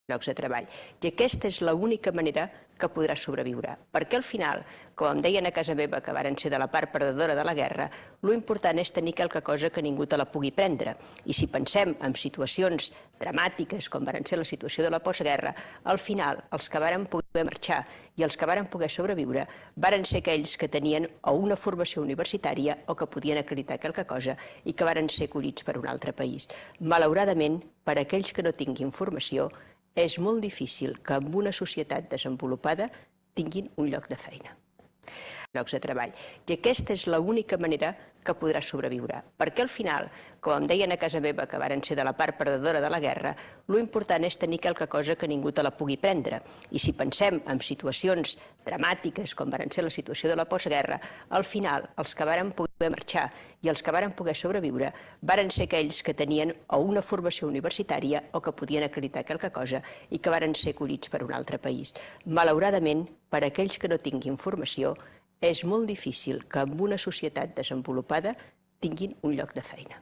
llocs de treball. I aquesta és l'única manera que podrà sobreviure. Perquè al final, com em deien a casa meva, que varen ser de la part perdedora de la guerra, l'important és tenir quelque cosa que ningú te la pugui prendre. I si pensem en situacions dramàtiques, com varen ser la situació de la postguerra, al final, els que varen poder marxar i els que varen poder sobreviure varen ser aquells que tenien o una formació universitària o que podien acreditar quelque cosa i que varen ser acollits per un altre país. Malauradament, per a aquells que no tinguin formació, és molt difícil que en una societat desenvolupada tinguin un lloc de feina, llocs de treball. I aquesta és l'única manera que podrà sobreviure. Perquè al final, com em deien a casa meva, que varen ser de la part perdedora de la guerra, l'important és tenir quelque cosa que ningú te la pugui prendre. I si pensem en situacions dramàtiques, com varen ser la situació de la postguerra, al final, els que varen poder marxar i els que varen poder sobreviure varen ser aquells que tenien o una formació universitària o que podien acreditar quelque cosa i que varen ser acollits per un altre país. Malauradament, per a aquells que no tinguin formació, és molt difícil que en una societat desenvolupada tinguin un lloc de feina.